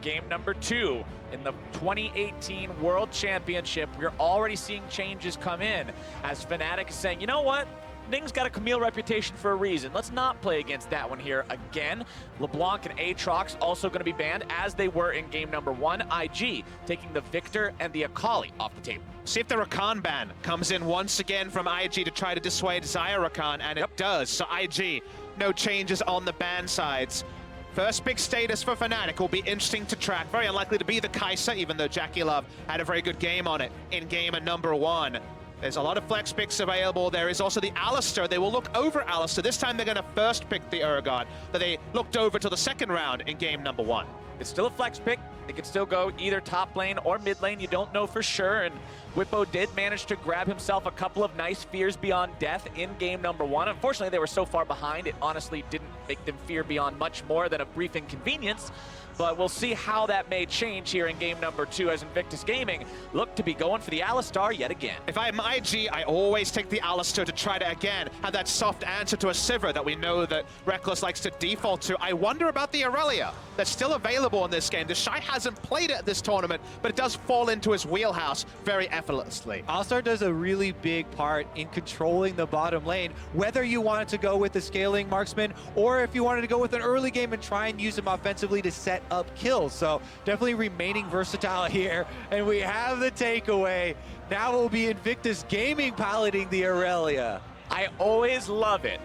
game number 2 in the 2018 World Championship. We're already seeing changes come in as Fnatic is saying, you know what? Ning's got a Camille reputation for a reason. Let's not play against that one here again. LeBlanc and Aatrox also going to be banned as they were in game number 1. IG taking the Victor and the Akali off the table. See if the Rakan ban comes in once again from IG to try to dissuade Xayah Rakan, and it does. So IG, no changes on the ban sides. First big status for Fnatic will be interesting to track. Very unlikely to be the Kai'Sa, even though JackeyLove had a very good game on it in game number 1. There's a lot of flex picks available. There is also the Alistar. They will look over Alistar. This time they're going to first pick the Urgot that they looked over to the second round in game number 1. It's still a flex pick. It could still go either top lane or mid lane. You don't know for sure. And Bwipo did manage to grab himself a couple of nice fears beyond death in game number 1. Unfortunately, they were so far behind, it honestly didn't make them fear beyond much more than a brief inconvenience. But we'll see how that may change here in game number 2 as Invictus Gaming look to be going for the Alistar yet again. If I'm IG, I always take the Alistar to try to, again, have that soft answer to a Sivir that we know that Rekkles likes to default to. I wonder about the Irelia that's still available in this game. TheShy hasn't played it at this tournament, but it does fall into his wheelhouse very effortlessly. Alistar does a really big part in controlling the bottom lane, whether you wanted to go with the scaling marksman or if you wanted to go with an early game and try and use him offensively to set up kills. So definitely remaining versatile here. And we have the takeaway. Now will be Invictus Gaming piloting the Irelia. I always love it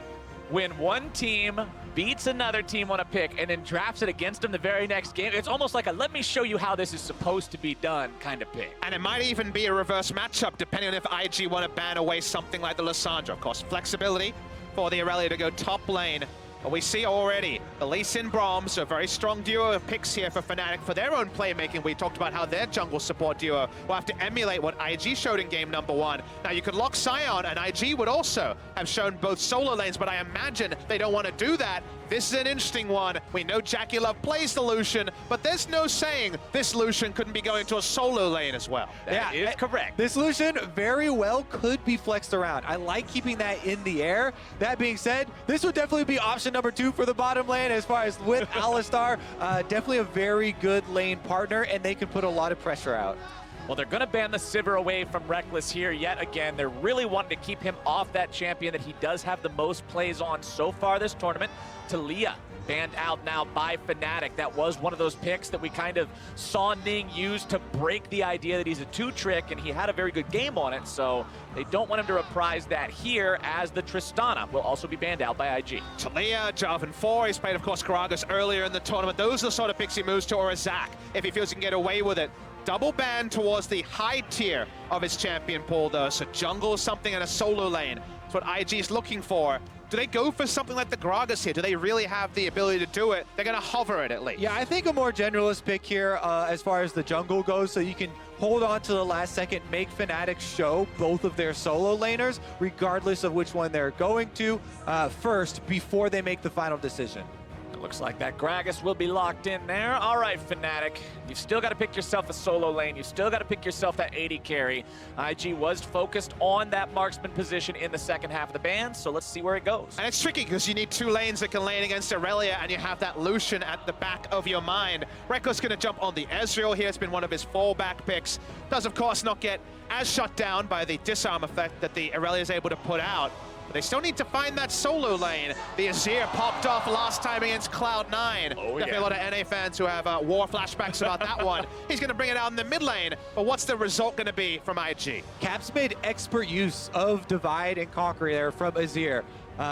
when one team beats another team on a pick and then drafts it against them the very next game. It's almost like a let me show you how this is supposed to be done kind of pick. And it might even be a reverse matchup depending on if IG want to ban away something like the Lissandra. Of course, flexibility for the Irelia to go top lane. But we see already the Lee Sin braum, so a very strong duo of picks here for Fnatic for their own playmaking. We talked about how their jungle support duo will have to emulate what IG showed in game number 1. Now you could lock Sion, and IG would also have shown both solo lanes, but I imagine they don't want to do that. This is an interesting one. We know JackeyLove plays the Lucian, but there's no saying this Lucian couldn't be going to a solo lane as well. That is correct. This Lucian very well could be flexed around. I like keeping that in the air. That being said, this would definitely be option number 2 for the bottom lane as far as with Alistar. Definitely a very good lane partner, and they can put a lot of pressure out. Well, they're going to ban the Sivir away from Rekkles here yet again. They're really wanting to keep him off that champion that he does have the most plays on so far this tournament. Talia banned out now by Fnatic. That was one of those picks that we kind of saw Ning use to break the idea that he's a 2-trick, and he had a very good game on it, so they don't want him to reprise that here, as the Tristana will also be banned out by IG. Talia, Jarvan 4, he's played, of course, Gragas earlier in the tournament. Those are the sort of picks he moves to, or a Zac, if he feels he can get away with it. Double ban towards the high tier of his champion pool, though, so jungle is something in a solo lane. That's what IG is looking for. Do they go for something like the Gragas here? Do they really have the ability to do it? They're going to hover it at least. Yeah, I think a more generalist pick here as far as the jungle goes, so you can hold on to the last second, make Fnatic show both of their solo laners, regardless of which one they're going to first, before they make the final decision. It looks like that Gragas will be locked in there. All right, Fnatic, you've still got to pick yourself a solo lane. You've still got to pick yourself that AD carry. IG was focused on that marksman position in the second half of the ban, so let's see where it goes. And it's tricky because you need 2 lanes that can lane against Irelia, and you have that Lucian at the back of your mind. Rekkles going to jump on the Ezreal here. It's been one of his fallback picks. Does, of course, not get as shut down by the disarm effect that the Irelia is able to put out. But they still need to find that solo lane. The Azir popped off last time against Cloud9. Oh, Definitely a lot of NA fans who have war flashbacks about that one. He's going to bring it out in the mid lane, but what's the result going to be from IG? Caps made expert use of Divide and Conquer there from Azir.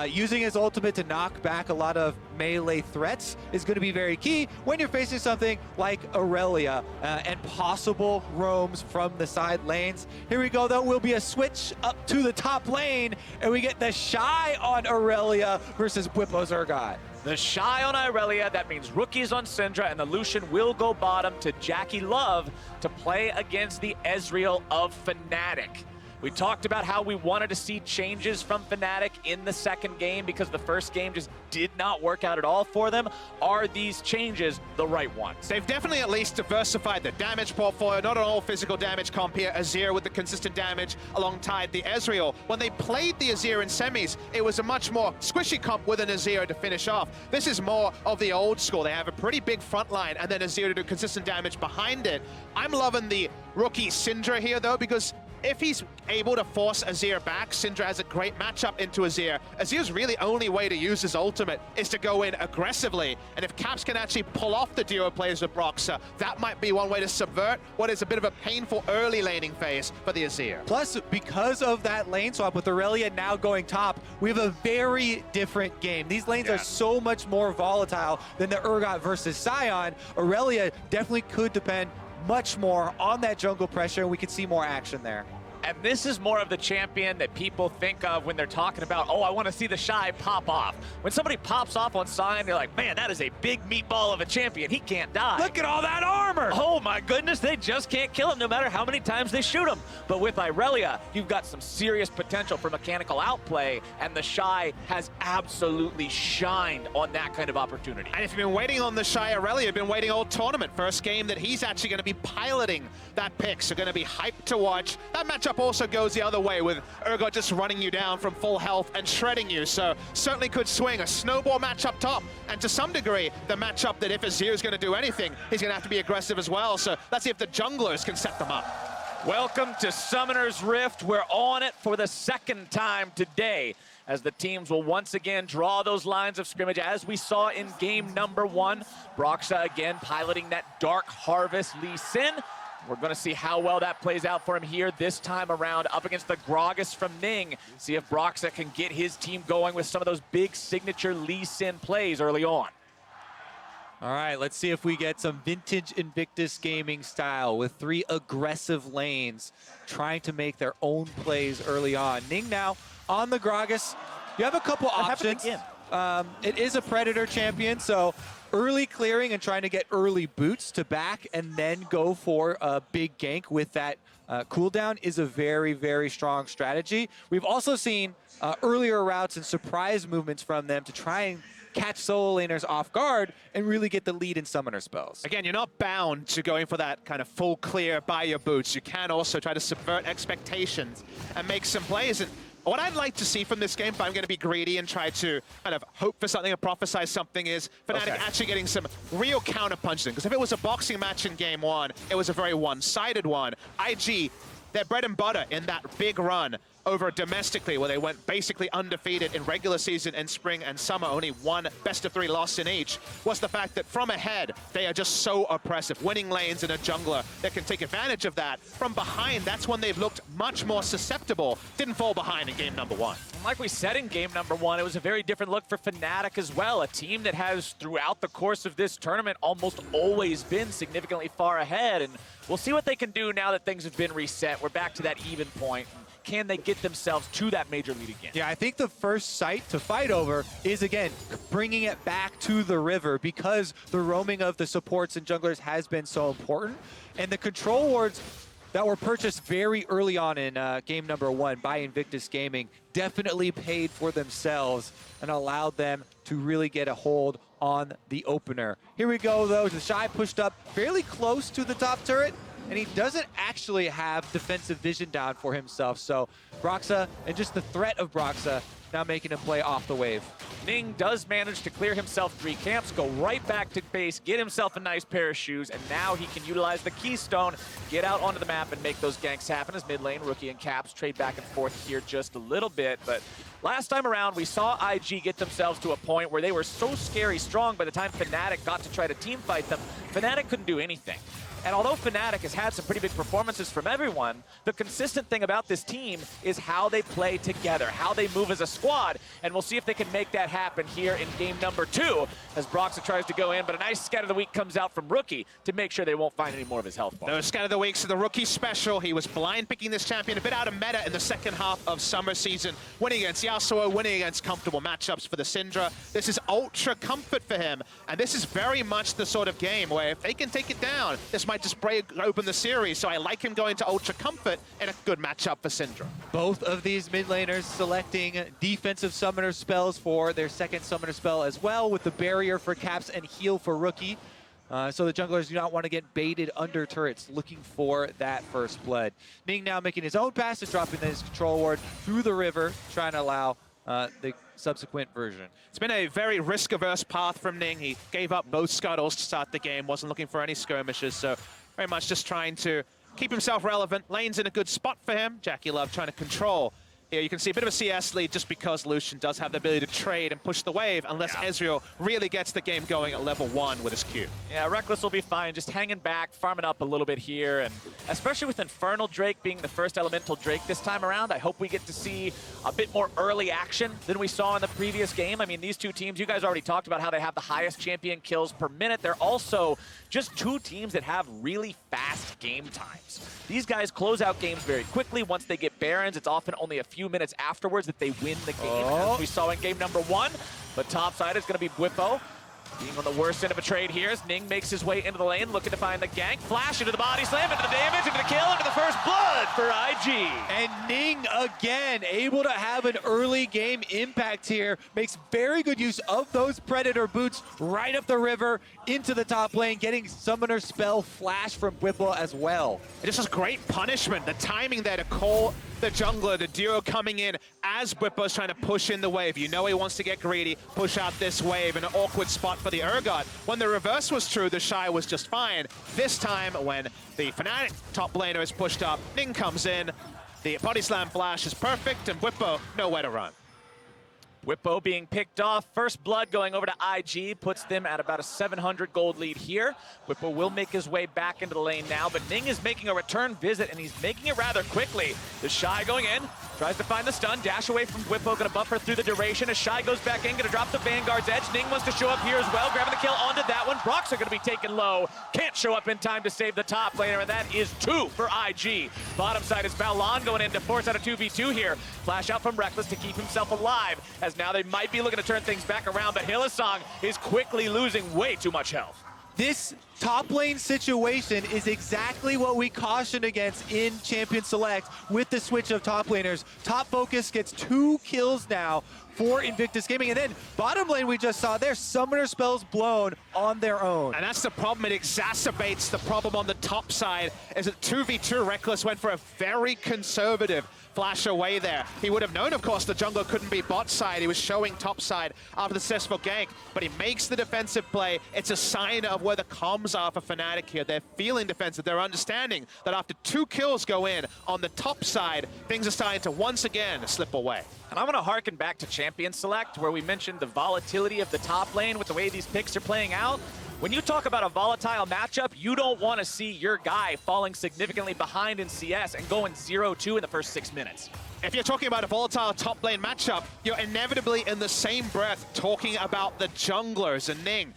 Using his ultimate to knock back a lot of melee threats is going to be very key when you're facing something like Irelia and possible roams from the side lanes. Here we go, though. Will be a switch up to the top lane, and we get TheShy on Irelia versus Bwipo Urgot. TheShy on Irelia, that means rookies on Syndra, and the Lucian will go bottom to JackeyLove to play against the Ezreal of Fnatic. We talked about how we wanted to see changes from Fnatic in the second game because the first game just did not work out at all for them. Are these changes the right ones? They've definitely at least diversified the damage portfolio, not an all physical damage comp here. Azir with the consistent damage alongside the Ezreal. When they played the Azir in semis, it was a much more squishy comp with an Azir to finish off. This is more of the old school. They have a pretty big front line and then Azir to do consistent damage behind it. I'm loving the rookie Syndra here though, because if he's able to force Azir back, Syndra has a great matchup into Azir. Azir's really only way to use his ultimate is to go in aggressively. And if Caps can actually pull off the duo plays with Broxah, that might be one way to subvert what is a bit of a painful early laning phase for the Azir. Plus, because of that lane swap with Irelia now going top, we have a very different game. These lanes are so much more volatile than the Urgot versus Sion. Irelia definitely could depend much more on that jungle pressure, and we could see more action there. And this is more of the champion that people think of when they're talking about, oh, I want to see TheShy pop off. When somebody pops off on Sion, they're like, man, that is a big meatball of a champion. He can't die. Look at all that armor! Oh my goodness, they just can't kill him no matter how many times they shoot him. But with Irelia, you've got some serious potential for mechanical outplay, and TheShy has absolutely shined on that kind of opportunity. And if you've been waiting on TheShy Irelia, you've been waiting all tournament. First game that he's actually going to be piloting that pick, so going to be hyped to watch. That matchup also goes the other way with Urgot just running you down from full health and shredding you, so certainly could swing a snowball match up top, and to some degree the matchup that if Azir is going to do anything, he's going to have to be aggressive as well, so let's see if the junglers can set them up. Welcome to Summoner's Rift. We're on it for the second time today as the teams will once again draw those lines of scrimmage as we saw in game number 1. Broxah again piloting that Dark Harvest Lee Sin. We're going to see how well that plays out for him here this time around up against the Gragas from Ning. See if Broxah can get his team going with some of those big signature Lee Sin plays early on. All right, let's see if we get some vintage Invictus Gaming style with 3 aggressive lanes trying to make their own plays early on. Ning now on the Gragas. You have a couple options. It is a Predator champion, so early clearing and trying to get early boots to back and then go for a big gank with that cooldown is a very, very strong strategy. We've also seen earlier routes and surprise movements from them to try and catch solo laners off guard and really get the lead in summoner spells. Again, you're not bound to going for that kind of full clear by your boots. You can also try to subvert expectations and make some plays. And what I'd like to see from this game, if I'm going to be greedy and try to kind of hope for something or prophesize something, is Fnatic actually getting some real counter punches in. Because if it was a boxing match in game 1, it was a very one-sided one. IG, their bread and butter in that big run over domestically, where they went basically undefeated in regular season and spring and summer, only one best-of-3 loss in each, was the fact that from ahead, they are just so oppressive, winning lanes in a jungler that can take advantage of that. From behind, that's when they've looked much more susceptible. Didn't fall behind in game number 1. Like we said in game number 1, it was a very different look for Fnatic as well, a team that has, throughout the course of this tournament, almost always been significantly far ahead, and we'll see what they can do now that things have been reset. We're back to that even point. Can they get themselves to that major lead again? Yeah, I think the first site to fight over is, again, bringing it back to the river because the roaming of the supports and junglers has been so important. And the control wards that were purchased very early on in game number 1 by Invictus Gaming definitely paid for themselves and allowed them to really get a hold on the opener. Here we go, though. TheShy pushed up fairly close to the top turret, and he doesn't actually have defensive vision down for himself. So Broxah, and just the threat of Broxah, now making him play off the wave. Ning does manage to clear himself 3 camps, go right back to base, get himself a nice pair of shoes, and now he can utilize the Keystone, get out onto the map and make those ganks happen as mid lane, Rookie and Caps trade back and forth here just a little bit. But last time around, we saw IG get themselves to a point where they were so scary strong by the time Fnatic got to try to team fight them, Fnatic couldn't do anything. And although Fnatic has had some pretty big performances from everyone, the consistent thing about this team is how they play together, how they move as a squad, and we'll see if they can make that happen here in game number 2 as Broxah tries to go in, but a nice Scat of the Week comes out from Rookie to make sure they won't find any more of his health bar. No Scat of the Weeks are the Rookie special. He was blind picking this champion, a bit out of meta in the second half of summer season, winning against Yasuo, winning against comfortable matchups for the Syndra. This is ultra comfort for him, and this is very much the sort of game where if they can take it down, this might might just break open the series, so I like him going to Ultra Comfort in a good matchup for Syndra. Both of these mid laners selecting defensive summoner spells for their second summoner spell as well, with the barrier for Caps and heal for Rookie. So the junglers do not want to get baited under turrets, looking for that first blood. Ning now making his own pass and dropping his control ward through the river, trying to allow the subsequent version. It's been a very risk-averse path from Ning. He gave up both scuttles to start the game, wasn't looking for any skirmishes, so very much just trying to keep himself relevant. Lane's in a good spot for him. JackeyLove trying to control. Here you can see a bit of a CS lead just because Lucian does have the ability to trade and push the wave unless Ezreal really gets the game going at level 1 with his Q. Yeah, Rekkles will be fine, just hanging back, farming up a little bit here, and especially with Infernal Drake being the first elemental Drake this time around, I hope we get to see a bit more early action than we saw in the previous game. I mean, these two teams, you guys already talked about how they have the highest champion kills per minute. They're also just two teams that have really fast game times. These guys close out games very quickly. Once they get Barons, it's often only a few minutes afterwards that they win the game, as we saw in game number 1. But top side is going to be Bwipo, being on the worst end of a trade here as Ning makes his way into the lane, looking to find the gank. Flash into the body slam, into the damage, into the kill, into the first blood for IG. And Ning again, able to have an early game impact here. Makes very good use of those Predator boots right up the river into the top lane, getting Summoner Spell Flash from Bwipo as well. This is great punishment. The timing there to call the jungler, the duo coming in as Bwipo's trying to push in the wave. You know he wants to get greedy, push out this wave, an awkward spot for the Urgot. When the reverse was true, TheShy was just fine. This time, when the Fnatic top laner is pushed up, Ning comes in, the body slam flash is perfect, and Bwipo nowhere to run. Bwipo being picked off. First blood going over to IG puts them at about a 700 gold lead here. Bwipo will make his way back into the lane now, but Ning is making a return visit, and he's making it rather quickly. TheShy going in, tries to find the stun, dash away from Bwipo, gonna buffer through the duration. As Shy goes back in, gonna drop the Vanguard's edge. Ning wants to show up here as well, grabbing the kill onto that one. Broxah gonna be taken low. Can't show up in time to save the top laner, and that is 2 for IG. Bottom side is Baolan going in to force out a 2v2 here. Flash out from Rekkles to keep himself alive, as now they might be looking to turn things back around, but Hylissang is quickly losing way too much health. This top lane situation is exactly what we cautioned against in Champion Select with the switch of top laners. Top Focus gets 2 kills now for Invictus Gaming, and then bottom lane we just saw their summoner spells blown on their own. And that's the problem. It exacerbates the problem on the top side, as at 2v2 Rekkles went for a very conservative flash away there. He would have known, of course, the jungler couldn't be bot side. He was showing top side after the successful gank, but he makes the defensive play. It's a sign of where the comms are for Fnatic here. They're feeling defensive. They're understanding that after 2 kills go in on the top side, things are starting to once again slip away. And I want to harken back to Champion Select, where we mentioned the volatility of the top lane with the way these picks are playing out. When you talk about a volatile matchup, you don't want to see your guy falling significantly behind in CS and going 0-2 in the first 6 minutes. If you're talking about a volatile top lane matchup, you're inevitably in the same breath talking about the junglers and Ning.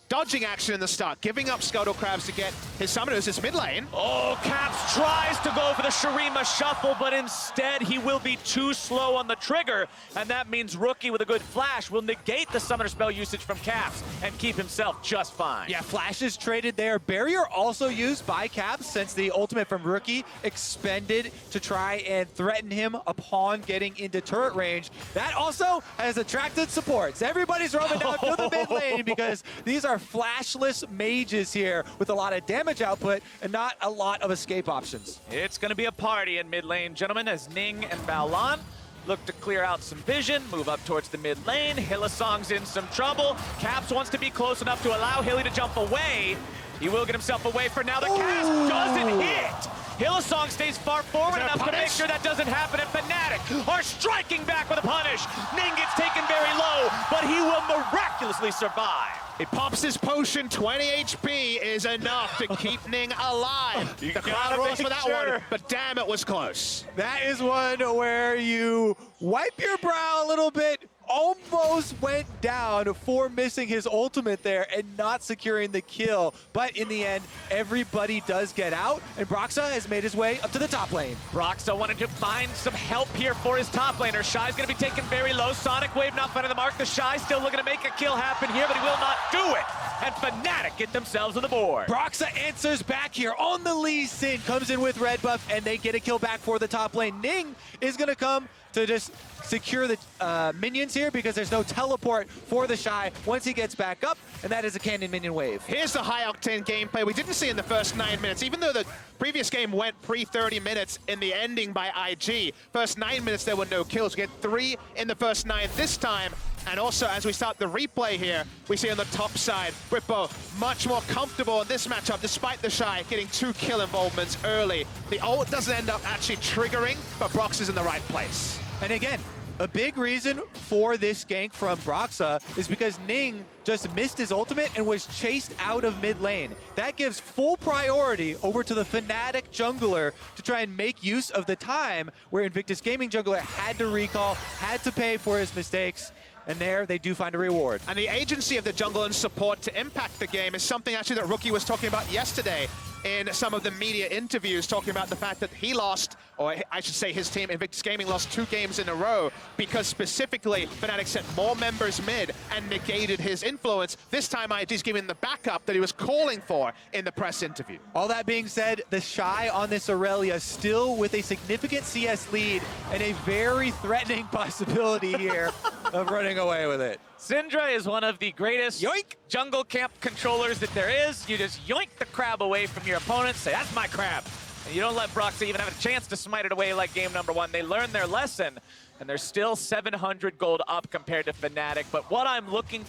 Dodging action in the start, giving up Scuttle Crabs to get his summoners his mid lane. Oh, Caps tries to go for the Shurima shuffle, but instead he will be too slow on the trigger, and that means Rookie with a good flash will negate the summoner spell usage from Caps and keep himself just fine. Yeah, Flash is traded there. Barrier also used by Caps since the ultimate from Rookie expended to try and threaten him upon getting into turret range. That also has attracted supports. Everybody's roaming down to the mid lane because these are flashless mages here with a lot of damage output and not a lot of escape options. It's going to be a party in mid lane, gentlemen, as Ning and Baolan look to clear out some vision, move up towards the mid lane. Hylissang's in some trouble. Caps wants to be close enough to allow Hilly to jump away. He will get himself away for now. The cast doesn't hit. Hylissang stays far forward enough to make sure that doesn't happen, and Fnatic are striking back with a punish. Ning gets taken very low, but he will miraculously survive. He pops his potion, 20 HP is enough to keep Ning alive. The crowd roars for that one, but damn, it was close. That is one where you wipe your brow a little bit, almost went down for missing his ultimate there and not securing the kill. But in the end, everybody does get out, and Broxah has made his way up to the top lane. Broxah wanted to find some help here for his top laner. Shy's going to be taken very low. Sonic Wave not finding the mark. TheShy still looking to make a kill happen here, but he will not do it. And Fnatic get themselves on the board. Broxah answers back here on the Lee Sin, comes in with red buff, and they get a kill back for the top lane. Ning is going to come to just secure the minions here because there's no teleport for TheShy once he gets back up, and that is a cannon minion wave. Here's the high-octane gameplay we didn't see in the first 9 minutes. Even though the previous game went pre-30 minutes in the ending by IG, first 9 minutes there were no kills. We get 3 in the first 9 this time. And also, as we start the replay here, we see on the top side, Bwipo much more comfortable in this matchup, despite TheShy getting 2 kill involvements early. The ult doesn't end up actually triggering, but Brox is in the right place. And again, a big reason for this gank from Broxah is because Ning just missed his ultimate and was chased out of mid lane. That gives full priority over to the Fnatic jungler to try and make use of the time where Invictus Gaming jungler had to recall, had to pay for his mistakes. And there, they do find a reward. And the agency of the jungle and support to impact the game is something actually that Rookie was talking about yesterday in some of the media interviews, talking about the fact that he lost, or I should say his team, Invictus Gaming, lost 2 games in a row because specifically Fnatic sent more members mid and negated his influence. This time IG's giving the backup that he was calling for in the press interview. All that being said, TheShy on this Irelia still with a significant CS lead and a very threatening possibility here of running away with it. Syndra is one of the greatest Yoink! jungle camp controllers that there is. You just yoink the crab away from your opponent, say, that's my crab. And you don't let Broxah even have a chance to smite it away like game number 1. They learned their lesson, and they're still 700 gold up compared to Fnatic. But what I'm looking at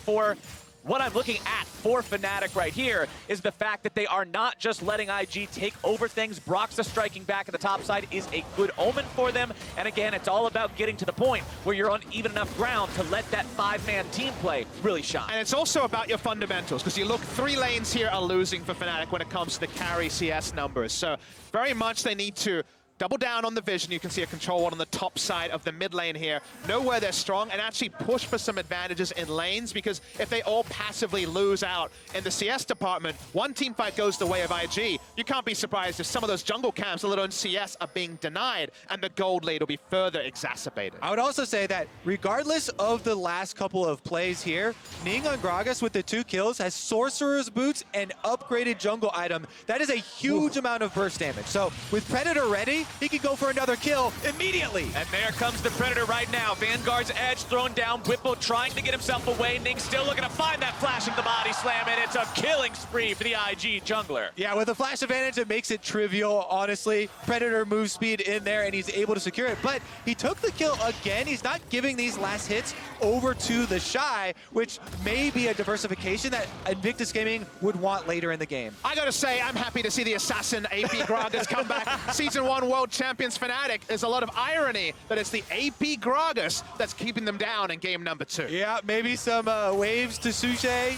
for Fnatic right here is the fact that they are not just letting IG take over things. Broxah striking back at the top side is a good omen for them. And again, it's all about getting to the point where you're on even enough ground to let that 5-man team play really shine. And it's also about your fundamentals, because you look, 3 lanes here are losing for Fnatic when it comes to the carry CS numbers. So very much they need to double down on the vision. You can see a control one on the top side of the mid lane here. Know where they're strong and actually push for some advantages in lanes, because if they all passively lose out in the CS department, one team fight goes the way of IG. You can't be surprised if some of those jungle camps, let alone CS, are being denied, and the gold lead will be further exacerbated. I would also say that regardless of the last couple of plays here, Ning on Gragas with the 2 kills has Sorcerer's Boots and upgraded jungle item. That is a huge amount of burst damage. So with Predator ready, he can go for another kill immediately. And there comes the Predator right now. Vanguard's edge thrown down. Bwipo trying to get himself away. Ning still looking to find that flashing the body slam, and it's a killing spree for the IG jungler. Yeah, with a flash advantage, it makes it trivial, honestly. Predator move speed in there, and he's able to secure it. But he took the kill again. He's not giving these last hits over to TheShy, which may be a diversification that Invictus Gaming would want later in the game. I gotta say, I'm happy to see the assassin AP Gragas come back. Season 1 world champions Fnatic. There's a lot of irony that it's the AP Gragas that's keeping them down in game number 2. Yeah, Maybe some waves to Suche.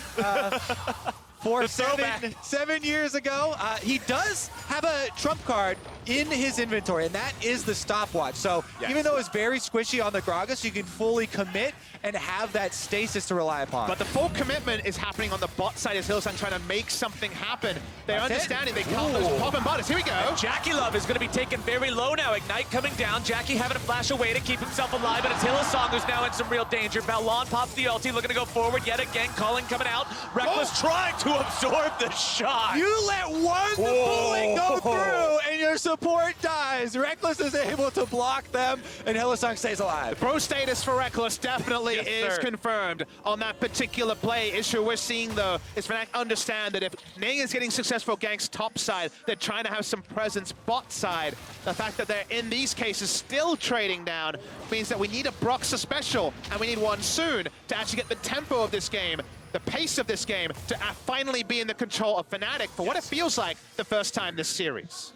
For 7 years ago. He does have a trump card in his inventory, and that is the stopwatch. So even though it's very squishy on the Gragas, you can fully commit and have that stasis to rely upon. But the full commitment is happening on the bot side as Hylissang trying to make something happen. They're understanding they can't lose popping butters. Here we go. JackeyLove is going to be taken very low now. Ignite coming down. Jackie having to flash away to keep himself alive, but it's Hylissang who's now in some real danger. Baolan pops the ulti, looking to go forward yet again. Calling coming out. Rekkles trying to absorb the shot. You let one bullet go through, and your support dies. Rekkles is able to block them, and Hylissang stays alive. Pro status for Rekkles definitely is confirmed on that particular play. Issue we're seeing, though, is Fnatic understand that if Ning is getting successful ganks top side, they're trying to have some presence bot side. The fact that they're, in these cases, still trading down means that we need a Broxah special, and we need one soon to actually get the tempo of this game, the pace of this game, to finally be in the control of Fnatic for what it feels like the first time this series.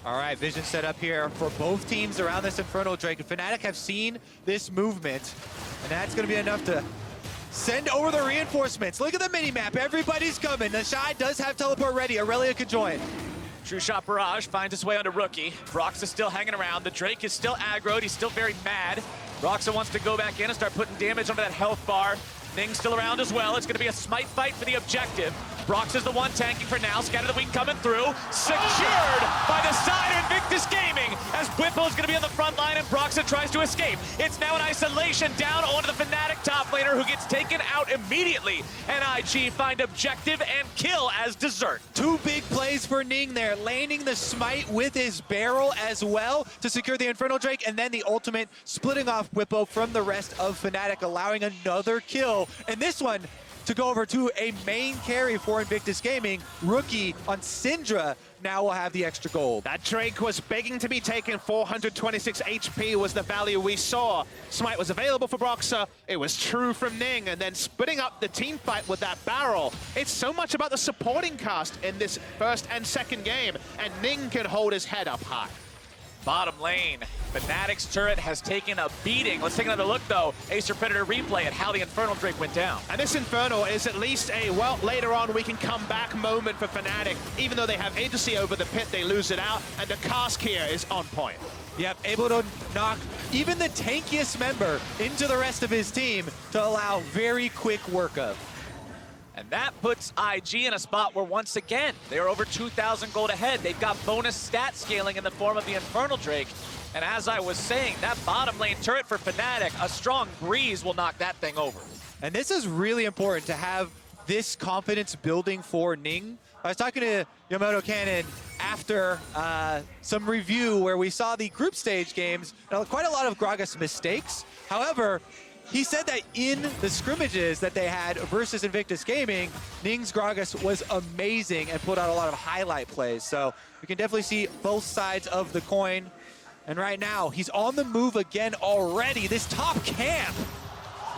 All right, vision set up here for both teams around this Infernal Drake. Fnatic have seen this movement, and that's going to be enough to send over the reinforcements. Look at the mini-map. Everybody's coming. TheShy does have teleport ready. Irelia could join. True Shot Barrage finds its way onto Rookie. Broxah is still hanging around. The Drake is still aggroed. He's still very mad. Broxah wants to go back in and start putting damage onto that health bar. Ning's still around as well. It's going to be a smite fight for the objective. Broxah's the one tanking for now. Scatter the Weak coming through. Secured by the side of Invictus Gaming as Bwipo's going to be on the front line and Broxah tries to escape. It's now in isolation down onto the Fnatic top laner who gets taken out immediately. And IG find objective and kill as dessert. Two big plays for Ning there, landing the smite with his barrel as well to secure the Infernal Drake, and then the ultimate splitting off Bwipo from the rest of Fnatic, allowing another kill. And this one to go over to a main carry for Invictus Gaming. Rookie on Syndra now will have the extra gold. That Drake was begging to be taken. 426 HP was the value we saw. Smite was available for Broxah. It was true from Ning, and then splitting up the team fight with that barrel. It's so much about the supporting cast in this first and second game, and Ning can hold his head up high. Bottom lane, Fnatic's turret has taken a beating. Let's take another look, though. Acer Predator replay at how the Infernal Drake went down. And this Infernal is at least a, well, later on we can come back moment for Fnatic. Even though they have agency over the pit, they lose it out, and the cask here is on point. Yep, able to knock even the tankiest member into the rest of his team to allow very quick work of. And that puts IG in a spot where, once again, they're over 2,000 gold ahead. They've got bonus stat scaling in the form of the Infernal Drake. And as I was saying, that bottom lane turret for Fnatic, a strong breeze will knock that thing over. And this is really important to have this confidence building for Ning. I was talking to Yamato Cannon after some review where we saw the group stage games, quite a lot of Gragas mistakes. However, he said that in the scrimmages that they had versus Invictus Gaming, Ning's Gragas was amazing and put out a lot of highlight plays. So we can definitely see both sides of the coin. And right now, he's on the move again already. This top camp.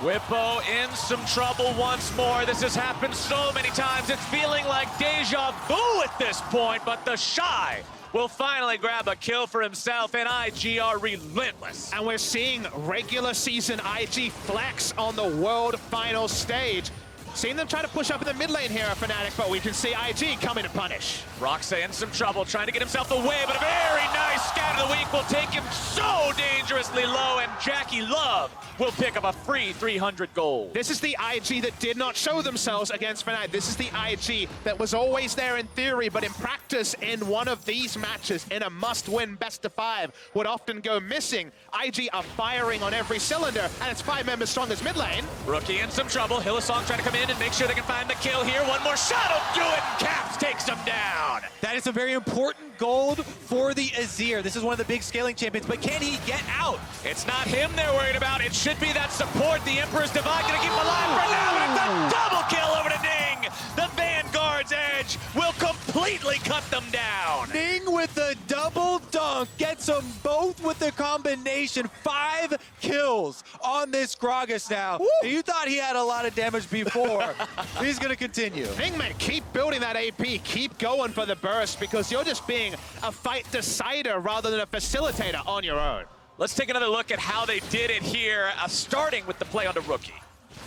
Bwipo in some trouble once more. This has happened so many times. It's feeling like deja vu at this point, but TheShy will finally grab a kill for himself, and IG are relentless. And we're seeing regular season IG flex on the world final stage. Seeing them try to push up in the mid lane here at Fnatic, but we can see IG coming to punish. Broxah in some trouble, trying to get himself away, but a very nice scatter of the week will take him so dangerously low, and JackeyLove will pick up a free 300 gold. This is the IG that did not show themselves against Fnatic. This is the IG that was always there in theory, but in practice, in one of these matches, in a must-win best-of-5, would often go missing. IG are firing on every cylinder, and it's 5 members strong as mid lane. Rookie in some trouble. Hylissang trying to come in and make sure they can find the kill here. One more shot will do it, and Caps takes him down. That is a very important gold for the Azir. This is one of the big scaling champions, but can he get out? It's not him they're worried about. It should be that support. The Emperor's Divide gonna keep him alive for now, and it's a double kill over to Ning. The Vanguard's edge will completely cut them down. Ning with the double dunk gets them both with the combination. 5 kills on this Gragas now. Woo! You thought he had a lot of damage before. He's gonna continue. Ning, man, keep building that AP. Keep going for the burst, because you're just being a fight decider rather than a facilitator on your own. Let's take another look at how they did it here, starting with the play onto Rookie.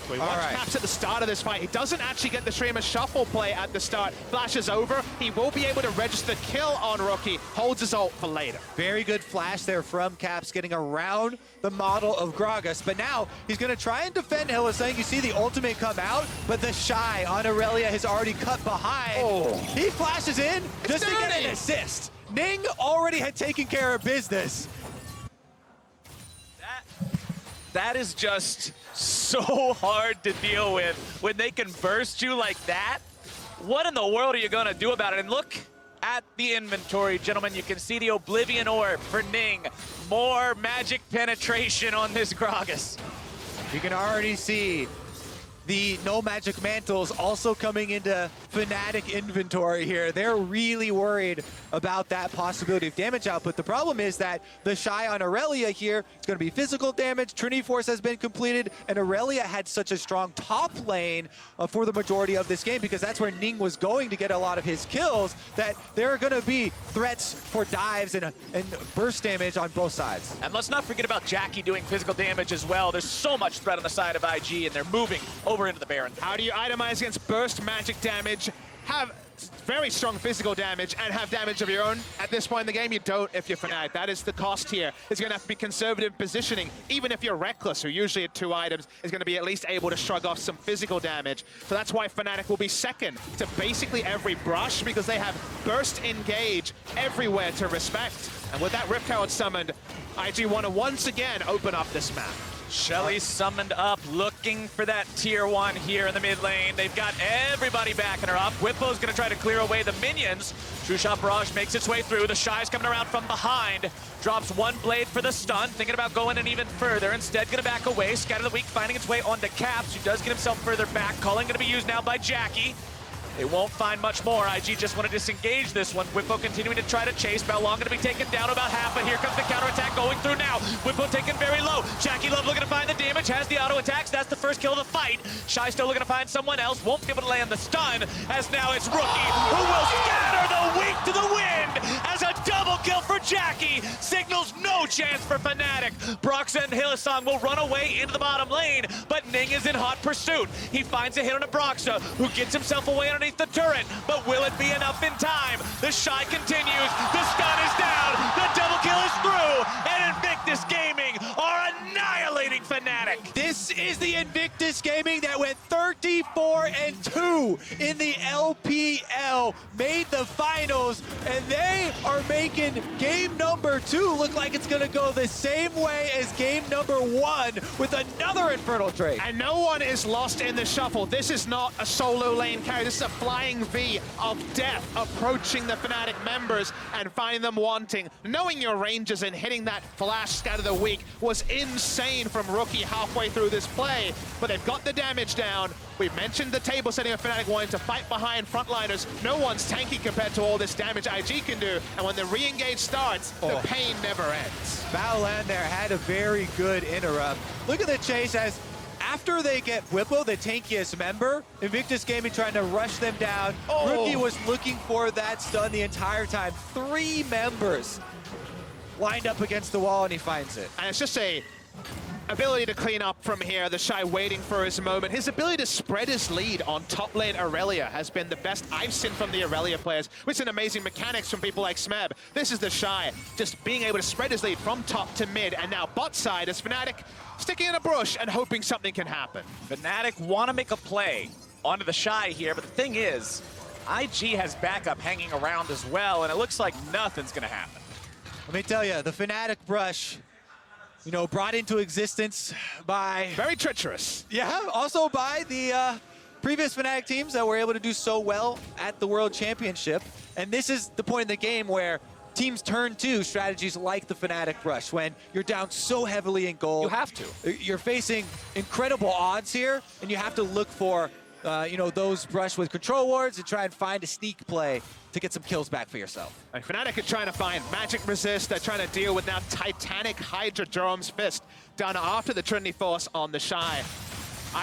We watch Caps at the start of this fight. He doesn't actually get the streamer shuffle play at the start. Flashes over. He will be able to register the kill on Rookie. Holds his ult for later. Very good flash there from Caps, getting around the model of Gragas. But now he's going to try and defend Hylissang. You see the ultimate come out, but TheShy on Irelia has already cut behind. Oh. He flashes in just to get an assist. Ning already had taken care of business. That is just so hard to deal with when they can burst you like that. What in the world are you gonna do about it? And look at the inventory, gentlemen. You can see the Oblivion Orb for Ning. More magic penetration on this Gragas. You can already see the no magic mantles also coming into Fnatic inventory here. They're really worried about that possibility of damage output. The problem is that TheShy on Irelia here, it's going to be physical damage. Trinity Force has been completed, and Irelia had such a strong top lane for the majority of this game, because that's where Ning was going to get a lot of his kills, that there are going to be threats for dives and burst damage on both sides. And let's not forget about Jackie doing physical damage as well. There's so much threat on the side of IG, and they're moving over into the Baron. How do you itemize against burst magic damage? Have very strong physical damage and have damage of your own. At this point in the game, you don't if you're Fnatic. That is the cost here. It's going to have to be conservative positioning. Even if you're Rekkles, who usually at 2 items is going to be at least able to shrug off some physical damage. So that's why Fnatic will be second to basically every brush, because they have burst engage everywhere to respect. And with that Riptide summoned, IG want to once again open up this map. Shelly summoned up, looking for that tier 1 here in the mid lane. They've got everybody backing her up. Bwipo's gonna try to clear away the minions. True Shot Barrage makes its way through. The Shy's coming around from behind. Drops 1 blade for the stun, thinking about going in even further. Instead, gonna back away. Scatter the Weak finding its way onto Caps, who does get himself further back. Calling gonna be used now by Jackie. They won't find much more. IG just want to disengage this one. Bwipo continuing to try to chase. Baolan going to be taken down about half, but here comes the counterattack going through now. Bwipo taken very low. JackeyLove looking to find the damage, has the auto attacks. That's the first kill of the fight. Shy still looking to find someone else. Won't be able to land the stun, as now it's Rookie, who will scatter the Weak to the wind as a double kill for Jackie. Signals no chance for Fnatic. Broxah and Hylissang will run away into the bottom lane, but Ning is in hot pursuit. He finds a hit on a Broxah, who gets himself away underneath the turret, but will it be enough in time? The Shy continues, the stun is down, the double kill is through, and Invictus Gaming are annihilating Fnatic. This is the Invictus Gaming that went 34-2 in the LPL, made the finals, and they are making game number 2 look like it's gonna go the same way as game number 1 with another Infernal Drake. And no one is lost in the shuffle. This is not a solo lane carry. This is a flying V of death approaching the Fnatic members and finding them wanting. Knowing your ranges and hitting that flash scatter the Weak was insane from Rookie halfway through this play, but they've got the damage down. We mentioned the table setting of Fnatic wanting to fight behind frontliners. No one's tanky compared to all this damage IG can do, and when the re-engage starts, the pain never ends. Baolan there had a very good interrupt. Look at the chase as after they get Bwipo, the tankiest member, Invictus Gaming trying to rush them down. Rookie was looking for that stun the entire time. 3 members lined up against the wall, and he finds it. And it's just a ability to clean up from here. The Shy waiting for his moment. His ability to spread his lead on top lane Irelia has been the best I've seen from the Irelia players, which is an amazing mechanics from people like Smeb. This is the Shy just being able to spread his lead from top to mid, and now bot side is Fnatic sticking in a bush and hoping something can happen. Fnatic want to make a play onto the Shy here, but the thing is, IG has backup hanging around as well, and it looks like nothing's going to happen. Let me tell you, the Fnatic brush, you know, brought into existence by... Very treacherous. Yeah, also by the previous Fnatic teams that were able to do so well at the World Championship. And this is the point in the game where teams turn to strategies like the Fnatic brush. When you're down so heavily in gold, You have to. You're facing incredible odds here, and you have to look for, you know, those brush with control wards and try and find a sneak play to get some kills back for yourself. And Fnatic are trying to find magic resist. They're trying to deal with now Titanic Hydra Jerome's Fist done after the Trinity Force on the Shy.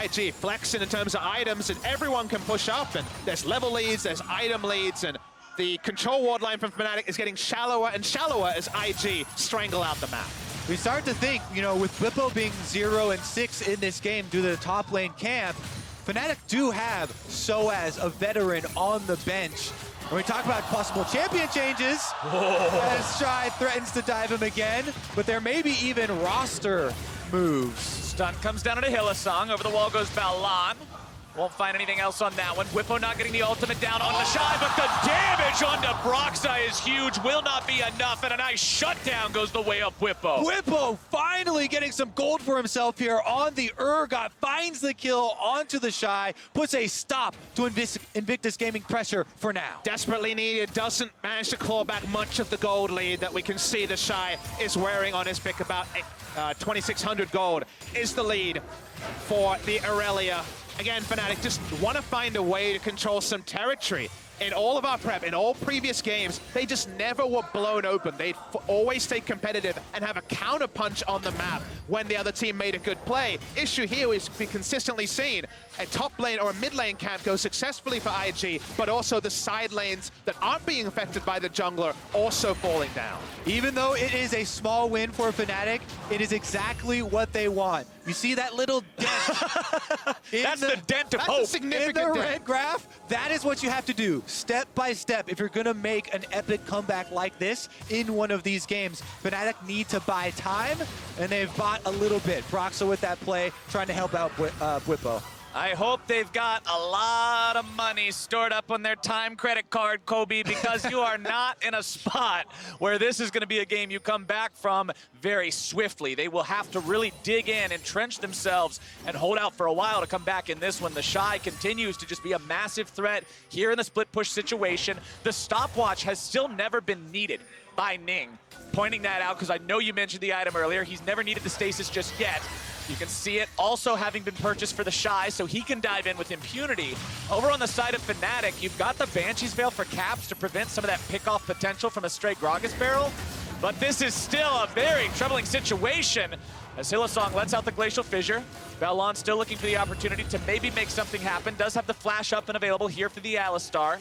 IG flexing in terms of items, and everyone can push up, and there's level leads, there's item leads, and the control ward line from Fnatic is getting shallower and shallower as IG strangle out the map. We start to think, you know, with Bwipo being 0-6 in this game due to the top lane camp, Fnatic do have Soaz, a veteran, on the bench. When we talk about possible champion changes, as Shy threatens to dive him again, but there may be even roster moves. Stun comes down to Hylissang. Over the wall goes Baolan. Won't find anything else on that one. Bwipo not getting the ultimate down on the Shy, but the damage onto Broxah is huge. Will not be enough, and a nice shutdown goes the way of Bwipo. Bwipo finally getting some gold for himself here on the Urgot. Finds the kill onto the Shy. Puts a stop to Invictus Gaming pressure for now. Desperately needed, doesn't manage to claw back much of the gold lead that we can see the Shy is wearing on his pick. About 2,600 gold is the lead for the Irelia. Again, Fnatic just want to find a way to control some territory. In all of our prep, in all previous games, they just never were blown open. They'd always stay competitive and have a counter punch on the map when the other team made a good play. Issue here is we consistently seen a top lane or a mid lane camp go successfully for IG, but also the side lanes that aren't being affected by the jungler also falling down. Even though it is a small win for Fnatic, it is exactly what they want. You see that little dent? That's the dent of hope. That's a significant in the dent. red graph, that is what you have to do. you, step by step, if you're going to make an epic comeback like this in one of these games, Fnatic need to buy time, and they've bought a little bit. Broxah with that play, trying to help out Bwipo. I hope they've got a lot of money stored up on their time credit card, Kobe, because you are not in a spot where this is going to be a game you come back from very swiftly. They will have to really dig in, entrench themselves, and hold out for a while to come back in this one. TheShy continues to just be a massive threat here in the split push situation. The stopwatch has still never been needed by Ning. Pointing that out because I know you mentioned the item earlier. He's never needed the stasis just yet. You can see it also having been purchased for TheShy, so he can dive in with impunity. Over on the side of Fnatic, you've got the Banshee's Veil for caps to prevent some of that pick-off potential from a straight gragas barrel. But this is still a very troubling situation as Hylissang lets out the Glacial Fissure. Baolan still looking for the opportunity to maybe make something happen. Does have the flash up and available here for the Alistar.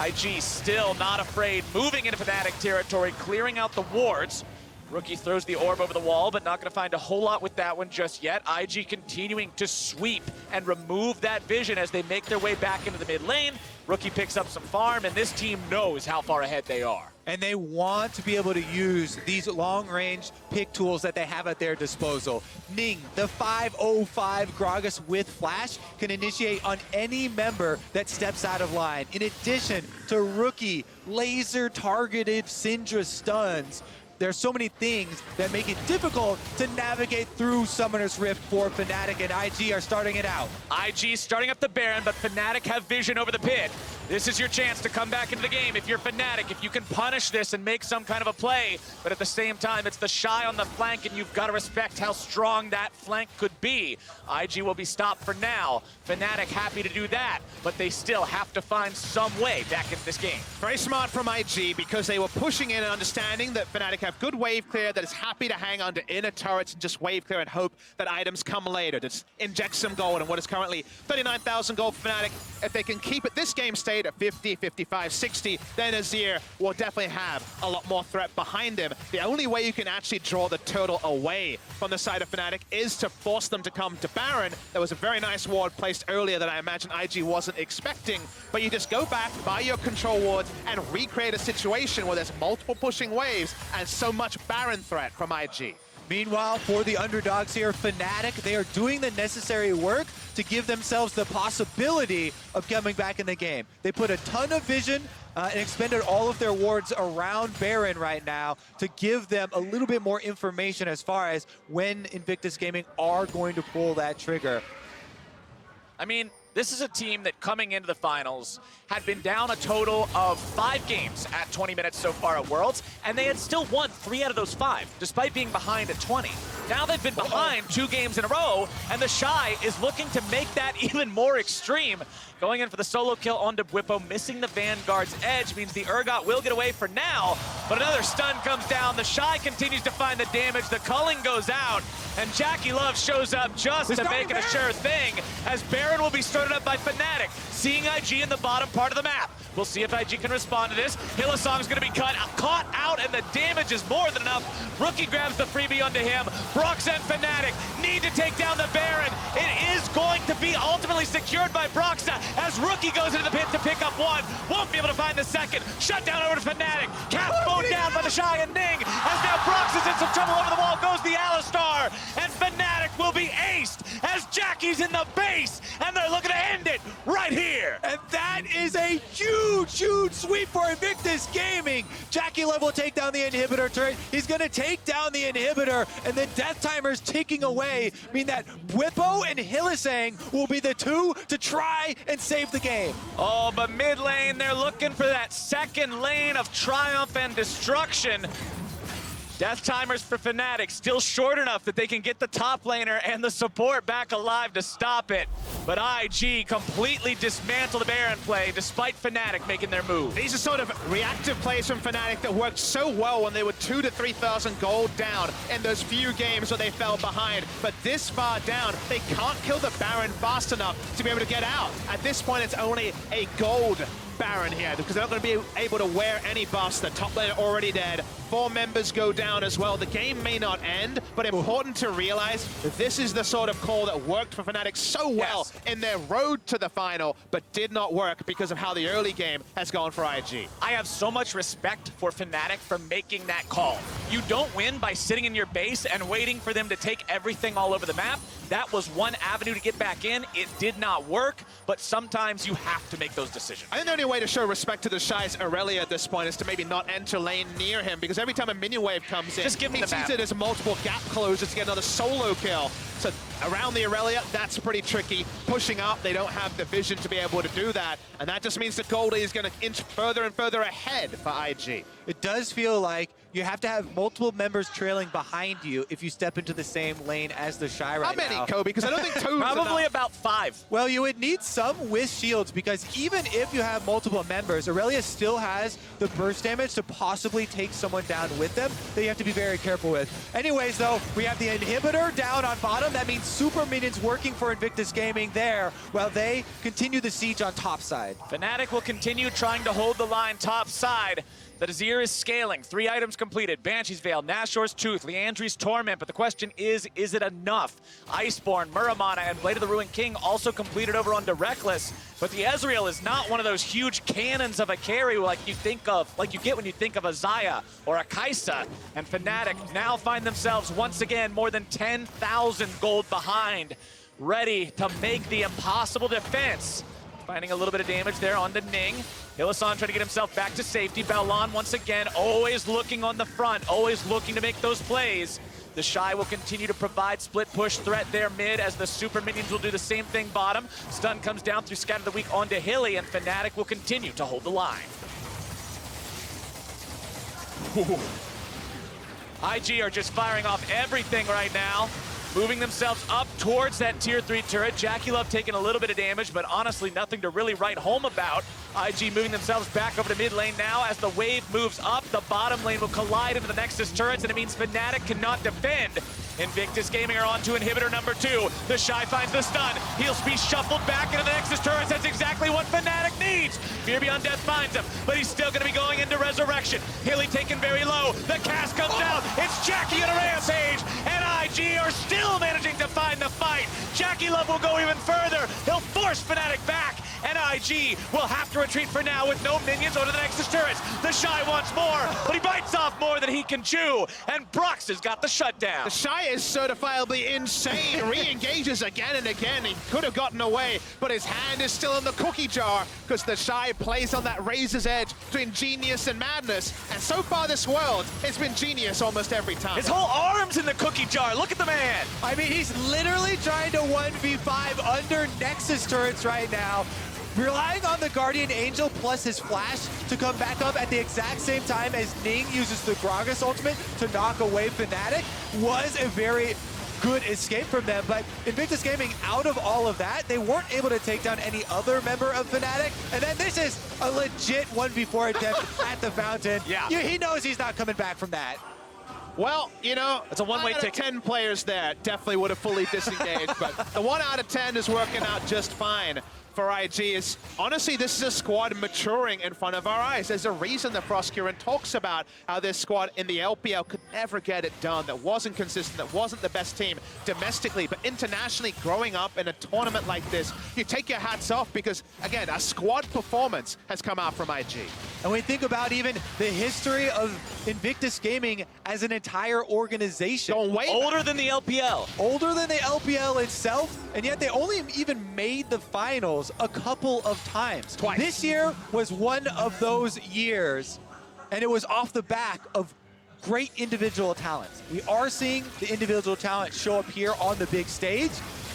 IG still not afraid, moving into Fnatic territory, clearing out the wards. Rookie throws the orb over the wall, but not going to find a whole lot with that one just yet. IG continuing to sweep and remove that vision as they make their way back into the mid lane. Rookie picks up some farm, and this team knows how far ahead they are. And they want to be able to use these long-range pick tools that they have at their disposal. Ning, the 505 Gragas with Flash, can initiate on any member that steps out of line. In addition to Rookie, laser-targeted Syndra stuns. There's so many things that make it difficult to navigate through Summoner's Rift for Fnatic, and IG are starting it out. IG starting up the Baron, but Fnatic have vision over the pit. This is your chance to come back into the game if you're Fnatic, if you can punish this and make some kind of a play. But at the same time, it's TheShy on the flank, and you've got to respect how strong that flank could be. IG will be stopped for now. Fnatic happy to do that, but they still have to find some way back into this game. Very smart from IG because they were pushing in and understanding that Fnatic have good wave clear, that is happy to hang under inner turrets and just wave clear and hope that items come later. Just inject some gold in what is currently 39,000 gold for Fnatic. If they can keep it this game state at 50, 55, 60, then Azir will definitely have a lot more threat behind him. The only way you can actually draw the turtle away from the side of Fnatic is to force them to come to Baron. There was a very nice ward placed earlier that I imagine IG wasn't expecting, but you just go back, buy your control wards, and recreate a situation where there's multiple pushing waves and so much Baron threat from IG. Meanwhile, for the underdogs here, Fnatic, they are doing the necessary work to give themselves the possibility of coming back in the game. They put a ton of vision and expended all of their wards around Baron right now to give them a little bit more information as far as when Invictus Gaming are going to pull that trigger. I mean, this is a team that coming into the finals had been down a total of 5 games at 20 minutes so far at Worlds, and they had still won 3 out of those 5, despite being behind at 20. Now they've been behind 2 games in a row, and TheShy is looking to make that even more extreme. Going in for the solo kill onto Bwipo, missing the Vanguard's edge means the Urgot will get away for now, but another stun comes down. TheShy continues to find the damage, the culling goes out, and JackeyLove shows up just to make it a sure thing, as Baron will be started up by Fnatic, seeing IG in the bottom part of the map. We'll see if IG can respond to this. Hylissang's gonna be caught out, and the damage is more than enough. Rookie grabs the freebie onto him. Broxah and Fnatic need to take down the Baron. It is going to be ultimately secured by Broxah as Rookie goes into the pit to pick up one. Won't be able to find the second. Shut down over to Fnatic. Cap mowed down by TheShy and Ning. As now Broxah's in some trouble over the wall. Goes the Alistar. And Fnatic will be aced as Jackie's in the base. And they're looking to end it right here. And that is a huge, huge sweep for Invictus Gaming. JackeyLove will take down the inhibitor turret. He's going to take down the inhibitor, and the death timer's ticking away, meaning that Bwipo and Hylissang will be the 2 to try and save the game. Oh, but mid lane, they're looking for that second lane of triumph and destruction. Death timers for Fnatic still short enough that they can get the top laner and the support back alive to stop it. But IG completely dismantle the Baron play despite Fnatic making their move. These are sort of reactive plays from Fnatic that worked so well when they were 2,000 to 3,000 gold down in those few games where they fell behind. But this far down, they can't kill the Baron fast enough to be able to get out. At this point, it's only a gold Baron here because they're not going to be able to wear any buffs. The top laner already dead. 4 members go down as well. The game may not end, but important to realize that this is the sort of call that worked for Fnatic so well in their road to the final, but did not work because of how the early game has gone for IG. I have so much respect for Fnatic for making that call. You don't win by sitting in your base and waiting for them to take everything all over the map. That was one avenue to get back in. It did not work, but sometimes you have to make those decisions. I think the only way to show respect to TheShy's Irelia at this point is to maybe not enter lane near him, because every time a minion wave comes in, just give him he sees it as multiple gap closes to get another solo kill. So around the Irelia, that's pretty tricky. Pushing up, they don't have the vision to be able to do that, and that just means that Goldie is going to inch further and further ahead for IG. It does feel like you have to have multiple members trailing behind you if you step into the same lane as TheShy right now. How many, Kobe? Because I don't think 2 is Probably enough. about 5. Well, you would need some with shields, because even if you have multiple members, Irelia still has the burst damage to possibly take someone down with them that you have to be very careful with. Anyways, though, we have the inhibitor down on bottom. That means super minions working for Invictus Gaming there while they continue the siege on top side. Fnatic will continue trying to hold the line top side. The Azir is scaling. 3 items completed. Banshee's Veil, Nashor's Tooth, Liandry's Torment. But the question is it enough? Iceborne, Muramana, and Blade of the Ruined King also completed over onto Rekkles. But the Ezreal is not one of those huge cannons of a carry like you get when you think of a Xayah or a Kai'Sa. And Fnatic now find themselves once again more than 10,000 gold behind, ready to make the impossible defense. Finding a little bit of damage there onto Ning. Hylissang trying to get himself back to safety. Baolan once again always looking on the front, always looking to make those plays. TheShy will continue to provide split push threat there mid, as the super minions will do the same thing bottom. Stun comes down through Scatter the Weak onto Hilly, and Fnatic will continue to hold the line. IG are just firing off everything right now, moving themselves up towards that tier 3 turret. JackeyLove taking a little bit of damage, but honestly nothing to really write home about. IG moving themselves back over to mid lane now. As the wave moves up, the bottom lane will collide into the Nexus turrets, and it means Fnatic cannot defend. Invictus Gaming are on to inhibitor number 2. TheShy finds the stun. He'll be shuffled back into the Nexus turrets. That's exactly what Fnatic needs. Fear Beyond Death finds him, but he's still going to be going into Resurrection. Hilly taken very low. The cast comes down. It's Jackie on a rampage, and IG are still managing to find the fight. JackeyLove will go even further. He'll force Fnatic back, and IG will have to retreat for now with no minions over the Nexus turrets. TheShy wants more, but he bites off more than he can chew, and Broxah's got the shutdown. TheShy is certifiably insane. Re-engages again and again. He could have gotten away, but his hand is still in the cookie jar, because TheShy plays on that razor's edge between genius and madness. And so far this world, it's been genius almost every time. His whole arm's in the cookie jar. Look at the man. I mean, he's literally trying to 1v5 under Nexus turrets right now, relying on the Guardian Angel plus his flash to come back up at the exact same time as Ning uses the Gragas ultimate to knock away Fnatic. Was a very good escape from them, but Invictus Gaming, out of all of that, they weren't able to take down any other member of Fnatic, and then this is a legit 1v4 attempt at the fountain. Yeah. He knows he's not coming back from that. Well, you know, it's a one-way ticket. 10 players there definitely would have fully disengaged, but the 1 out of 10 is working out just fine for IG. Is honestly, this is a squad maturing in front of our eyes. There's a reason that Frostcurin talks about how this squad in the LPL could never get it done, that wasn't consistent, that wasn't the best team domestically, but internationally, growing up in a tournament like this, you take your hats off, because again, a squad performance has come out from IG. And when you think about even the history of Invictus Gaming as an entire organization. Don't wait. Older than the LPL. Older than the LPL itself, and yet they only even made the finals a couple of times. Twice. This year was one of those years, and it was off the back of great individual talents. We are seeing the individual talent show up here on the big stage,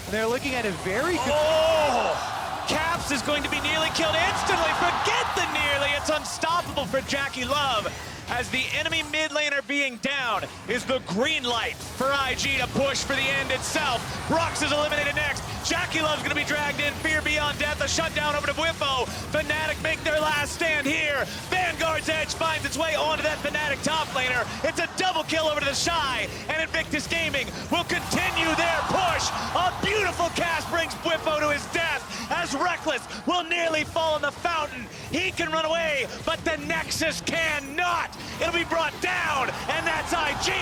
and they're looking at a very good... Oh! Caps is going to be nearly killed instantly. Forget the nearly. It's unstoppable for JackeyLove. As the enemy mid laner being down is the green light for IG to push for the end itself. Brox is eliminated next. JackeyLove's gonna be dragged in. Fear Beyond Death, a shutdown over to Bwipo. Fnatic make their last stand here. Vanguard's Edge finds its way onto that Fnatic top laner. It's a double kill over to TheShy, and Invictus Gaming will continue their push. A beautiful cast brings Bwipo to his death, as Rekkles will nearly fall in the fountain. mountain. He can run away, but the Nexus cannot. It'll be brought down, and that's IG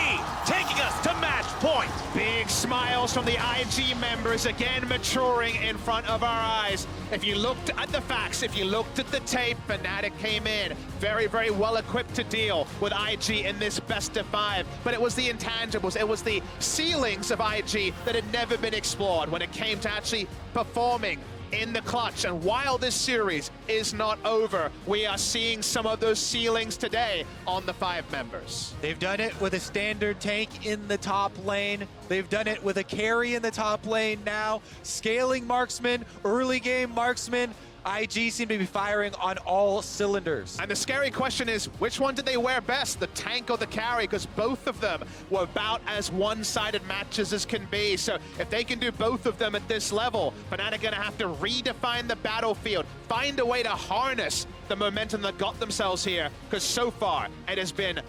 taking us to match point. Big smiles from the IG members, again maturing in front of our eyes. If you looked at the facts, if you looked at the tape, Fnatic came in very, very well equipped to deal with IG in this best of 5. But it was the intangibles, it was the ceilings of IG that had never been explored when it came to actually performing in the clutch. And while this series is not over, we are seeing some of those ceilings today on the 5 members. They've done it with a standard tank in the top lane. They've done it with a carry in the top lane now. Scaling marksman, early game marksman. IG seem to be firing on all cylinders. And the scary question is, which one did they wear best, the tank or the carry? Because both of them were about as one-sided matches as can be. So if they can do both of them at this level, Fnatic are going to have to redefine the battlefield, find a way to harness the momentum that got themselves here, because so far it has been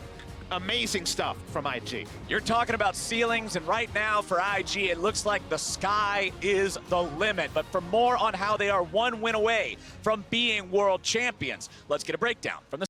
amazing stuff from IG. You're talking about ceilings, and right now for IG, it looks like the sky is the limit. But for more on how they are one win away from being world champions, let's get a breakdown from the